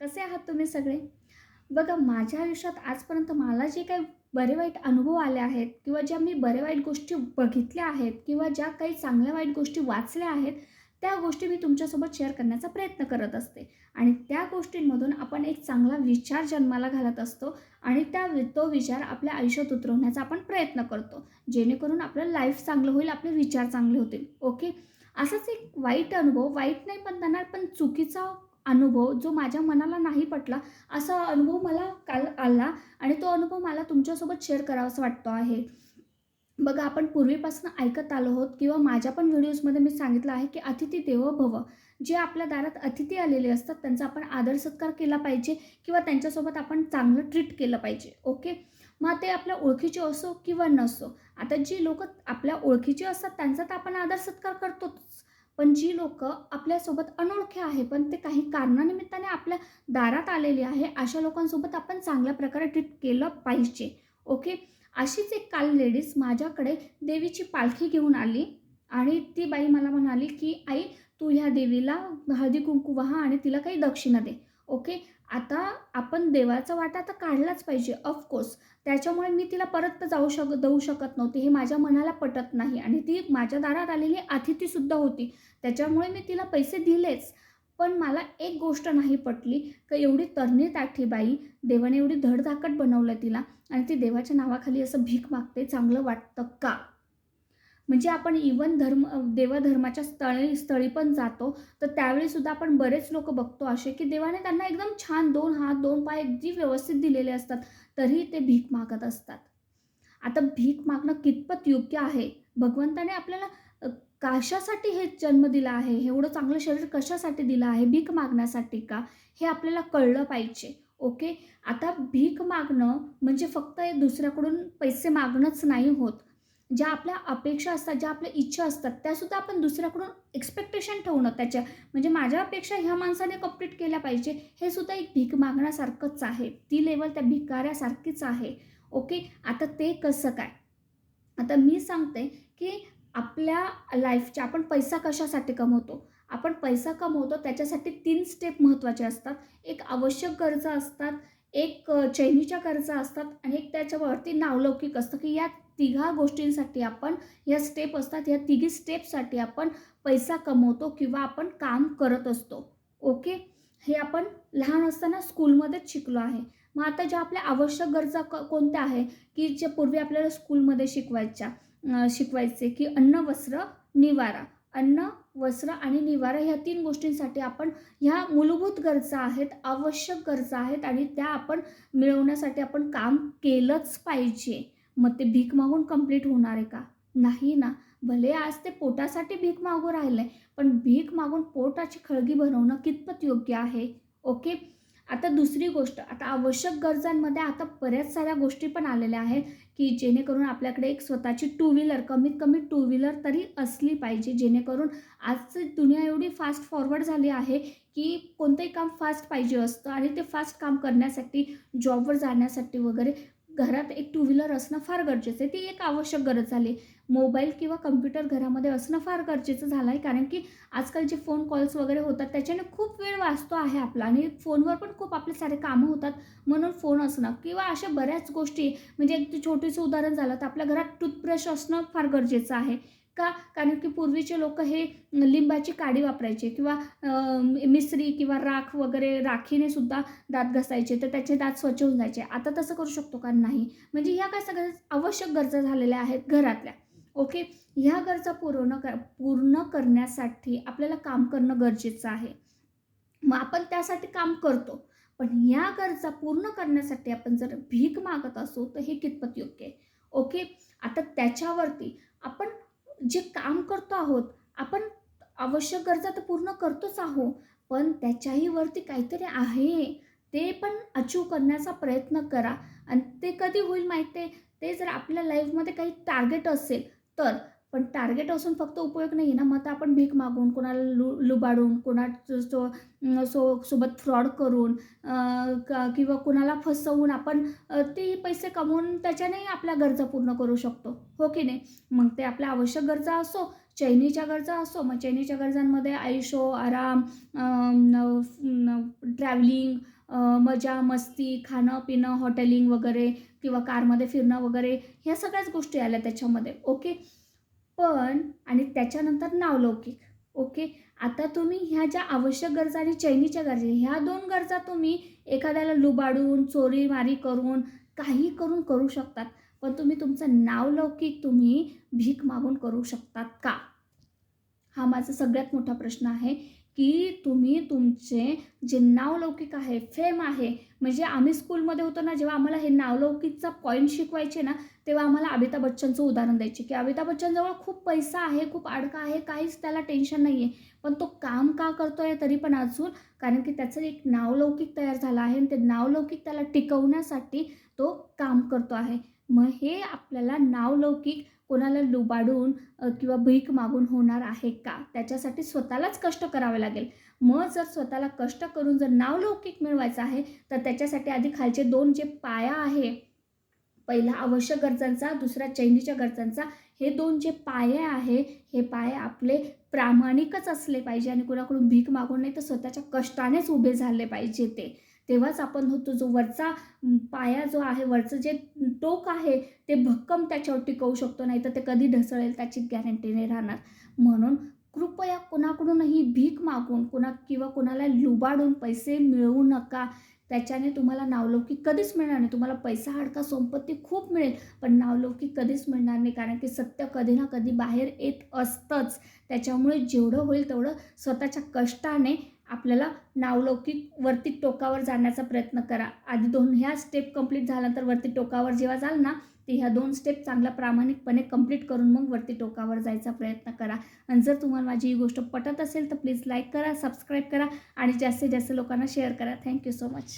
कसे आहात तुम्ही सगळे? बघा माझ्या आयुष्यात आजपर्यंत मला जे काही बरे वाईट अनुभव आले आहेत किंवा ज्या मी बरे वाईट गोष्टी बघितल्या आहेत किंवा ज्या काही चांगल्या वाईट गोष्टी वाचल्या आहेत, त्या गोष्टी मी तुमच्यासोबत शेअर करण्याचा प्रयत्न करत असते. आणि त्या गोष्टींमधून आपण एक चांगला विचार जन्माला घालत असतो आणि तो विचार आपल्या आयुष्यात उतरवण्याचा आपण प्रयत्न करतो. जेणेकरून आपलं लाईफ चांगलं होईल, आपले विचार चांगले होतील. ओके. असाच एक वाईट अनुभव, वाईट नाही म्हणता पण चुकीचा अनुभव जो माझ्या मनाला नाही पटला, असा अनुभव मला काल आला आणि तो अनुभव मला तुमच्यासोबत शेअर करावासा वाटतो आहे. बघा आपण पूर्वीपासून ऐकत आलो आहोत किंवा माझ्या पण व्हिडिओजमध्ये मी सांगितलं आहे, की "अतिथी देवो भव." जे आपल्या दारात अतिथी आलेले असतात त्यांचा आपण आदर सत्कार केला पाहिजे किंवा त्यांच्यासोबत आपण चांगलं ट्रीट केलं पाहिजे. ओके. मग ते आपल्या ओळखीचे असो किंवा नसो. आता जी लोकं आपल्या ओळखीची असतात त्यांचा तर आपण आदर सत्कार करतोच. पण जी लोकं आपल्यासोबत अनोळखी आहे, पण ते काही कारणानिमित्ताने आपल्या दारात आलेली आहे, अशा लोकांसोबत आपण चांगल्या प्रकारे ट्रीट केलं पाहिजे. ओके. अशीच एक काल लेडीज माझ्याकडे देवीची पालखी घेऊन आली आणि ती बाई मला म्हणाली, की "आई, तू ह्या देवीला हळदी-कुंकू वाहा आणि तिला काही दक्षिणा दे." ओके. आता आपण देवाचा वाटा तर काढलाच पाहिजे ऑफकोर्स. त्याच्यामुळे मी तिला परत तर देऊ शकत नव्हते. हे माझ्या मनाला पटत नाही आणि ती माझ्या दारात आलेली अतिथीसुद्धा होती. त्याच्यामुळे मी तिला पैसे दिलेच. पण मला एक गोष्ट नाही पटली, की एवढी तरणी-ताठी बाई, देवाने एवढी धडधाकट बनवलं तिला आणि ती देवाच्या नावाखाली असं भीक मागते, चांगलं वाटतं का? म्हणजे आपण इव्हन देवाधर्माच्या स्थळी पण जातो, तर त्यावेळीसुद्धा आपण बरेच लोकं बघतो असे, की देवाने त्यांना एकदम छान 2 हात, 2 पाय अगदी व्यवस्थित दिलेले असतात, तरीही ते भीक मागत असतात. आता भीक मागणं कितपत योग्य आहे? भगवंताने आपल्याला कशासाठी हे जन्म दिला आहे? एवढं चांगलं शरीर कशासाठी दिलं आहे? भीक मागण्यासाठी का? हे आपल्याला कळलं पाहिजे. ओके. आता भीक मागणं म्हणजे फक्त हे दुसऱ्याकडून पैसे मागणंच नाही होत. ज्या आपल्या अपेक्षा असतात, ज्या आपल्या इच्छा असतात, त्यासुद्धा आपण दुसऱ्याकडून एक्स्पेक्टेशन ठेवणं त्याच्या म्हणजे माझ्या अपेक्षा ह्या माणसाने कंप्लीट केल्या पाहिजे, हे सुद्धा एक भीक मागण्यासारखंच आहे. ती लेव्हल त्या भिकाऱ्यासारखीच आहे. ओके. आता ते कसं काय? आता मी सांगते, की आपल्या लाईफच्या आपण पैसा कशासाठी कमवतो? आपण पैसा कमवतो त्याच्यासाठी 3 स्टेप महत्त्वाचे असतात. एक आवश्यक गरजा असतात, एक चैनीच्या गरजा असतात आणि एक त्याच्यावरती नावलौकिक असतं, की या तिघा गोष्टींसाठी आपण या स्टेप असतात. या तिघी स्टेपसाठी आपण पैसा कमवतो किंवा आपण काम करत असतो. ओके. हे आपण लहान असताना स्कूलमध्येच शिकलो आहे. मग आता ज्या आपल्या आवश्यक गरजा कोणत्या आहे? की जे पूर्वी आपल्याला स्कूलमध्ये शिकवायचे की अन्न, वस्त्र, निवारा. अन्न, वस्त्र आणि निवारा ह्या 3 गोष्टींसाठी आपण ह्या मूलभूत गरजा आहेत, आवश्यक गरजा आहेत आणि त्या आपण मिळवण्यासाठी आपण काम केलंच पाहिजे. मग ते भीक मागून कंप्लीट होणार आहे का? नाही ना. भले आज ते पोटासाठी भीक मागू राहिले, पण भीक मागून पोटाची खळगी भरवणं कितपत योग्य आहे? ओके. आता दुसरी गोष्ट, आता आवश्यक गरजांमध्ये आता बऱ्याच साऱ्या गोष्टी पण आलेल्या आहेत, की जेणेकरून आपल्याकडे एक स्वतःची टू व्हीलर, कमीत कमी टू व्हीलर तरी असली पाहिजे. जेणेकरून आजची दुनिया एवढी फास्ट फॉरवर्ड झाली आहे, की कोणतंही काम फास्ट पाहिजे असतं आणि ते फास्ट काम करण्यासाठी, जॉबवर जाण्यासाठी वगैरे घरात एक टू व्हीलर असणं फार गरजेचं आहे. ती एक आवश्यक गरज झाली. मोबाईल किंवा कॉम्प्युटर घरामध्ये असणं फार गरजेचं झालं आहे, कारण की आजकाल जे फोन कॉल्स वगैरे होतात त्याच्याने खूप वेळ वाचतो आहे आपला आणि फोनवर पण खूप आपले सारे कामं होतात, म्हणून फोन असणं किंवा अशा बऱ्याच गोष्टी म्हणजे एक छोटंसं उदाहरण झालं तर आपल्या घरात टूथब्रश असणं फार गरजेचं आहे. का? कारण की पूर्वीचे लोकं हे लिंबाची काडी वापरायचे किंवा मिसरी किंवा राख वगैरे राखीने सुद्धा दात घासायचे, तर त्याचे दात स्वच्छ होऊन जायचे. आता तसं करू शकतो का? नाही. म्हणजे ह्या काय सगळ्या आवश्यक गरजा झालेल्या आहेत घरातल्या. ओके. ह्या गरजा पूर्ण करण्यासाठी आपल्याला काम करणं गरजेचं आहे. मग आपण त्यासाठी काम करतो. पण ह्या गरजा पूर्ण करण्यासाठी आपण जर भीक मागत असू, तर हे कितपत योग्य आहे? ओके. आता त्याच्यावरती आपण जे काम करतो आहोत, आपण आवश्यक गरजा तर पूर्ण करतोच आहोत. पण त्याच्याही वरती काहीतरी आहे. ते पण अचीव्ह करण्याचा प्रयत्न करा आणि ते कधी होईल माहिती आहे? ते जर आपल्या लाईफमध्ये काही टार्गेट असेल तर. पण टार्गेट असून फक्त उपयोग नाही आहे ना. मग तर आपण भीक मागून, कोणाला लुबाडून, सोबत फ्रॉड करून किंवा कुणाला फसवून आपण ते पैसे कमवून त्याच्यानेही आपल्या गरजा पूर्ण करू शकतो. हो की नाही? मग ते आपल्या आवश्यक गरजा असो, चैनीच्या गरजा असो, मग चैनीच्या गरजांमध्ये ऐशो, आराम, ट्रॅव्हलिंग, मजा मस्ती, खाणं पिणं, हॉटेलिंग वगैरे किंवा कारमध्ये फिरणं वगैरे ह्या सगळ्याच गोष्टी आल्या त्याच्यामध्ये. ओके. पण आणि त्याच्यानंतर नावलौकिक. ओके. आता तुम्ही ह्या ज्या आवश्यक गरजा आणि चैनीच्या गरजा ह्या 2 गरजा तुम्ही एखाद्याला लुबाडून, चोरीमारी करून, काही करून करू शकतात. पण तुम्ही तुमचं नावलौकिक तुम्ही भीक मागून करू शकतात का? हा माझा सगळ्यात मोठा प्रश्न आहे, की तुम्ही तुमचे जे नावलौकिक आहे, फेम आहे, म्हणजे आम्ही स्कूलमध्ये होतो ना, जेव्हा आम्हाला हे नावलौकिकचा पॉईंट शिकवायचे ना, तेव्हा आम्हाला अमिताभ बच्चनचं उदाहरण द्यायचे, की अमिताभ बच्चनजवळ खूप पैसा आहे, खूप अडका आहे, काहीच त्याला टेन्शन नाही आहे. पण तो काम का करतोय तरी पण अजून? कारण की त्याचं एक नावलौकिक तयार झालं आहे आणि ते नावलौकिक त्याला टिकवण्यासाठी तो काम करतो आहे. मग हे आपल्याला नावलौकिक कोणाला लुबाडून किंवा भीक मागून होणार आहे का? त्याच्यासाठी स्वतःलाच कष्ट करावे लागेल. मग जर स्वतःला कष्ट करून जर नावलौकिक मिळवायचं आहे, तर त्याच्यासाठी आधी खालचे 2 जे पाया आहे, पहिला आवश्यक गरजांचा, दुसरा चैनीच्या गरजांचा, हे 2 जे पाये आहे, हे पाये आपले प्रामाणिकच असले पाहिजे आणि कुणाकडून भीक मागून नाही तर स्वतःच्या कष्टानेच उभे झाले पाहिजे ते. तेव्हाच आपण होतो जो वरचा पाया जो आहे, वरचं जे टोक आहे, ते भक्कम त्याच्यावर टिकवू शकतो. नाहीतर ते कधी ढसळेल त्याची गॅरंटी नाही राहणार. म्हणून कृपया कुणाकडूनही भीक मागून किंवा कुणाला लुबाडून पैसे मिळवू नका. त्याच्याने तुम्हाला नावलौकिक कधीच मिळणार नाही. तुम्हाला पैसा, अडका, संपत्ती खूप मिळेल, पण नावलौकिक कधीच मिळणार नाही. कारण की सत्य कधी ना कधी बाहेर येत असतंच. त्याच्यामुळे जेवढं होईल तेवढं स्वतःच्या कष्टाने आपल्याला नावलौकिक वरती टोकावर जाण्याचा प्रयत्न करा. आधी ह्या स्टेप कंप्लीट झाल्यानंतर वरती टोकावर जेव्हा जाल ना, ते ह्या 2 स्टेप चांगल्या प्रामाणिकपणे कंप्लीट करून मग वरती टोकावर जायचा प्रयत्न करा. आणि जर तुम्हाला माझी ही गोष्ट पटत असेल तर प्लीज लाईक करा, सबस्क्राईब करा आणि जास्तीत जास्त लोकांना शेअर करा. Thank you so much.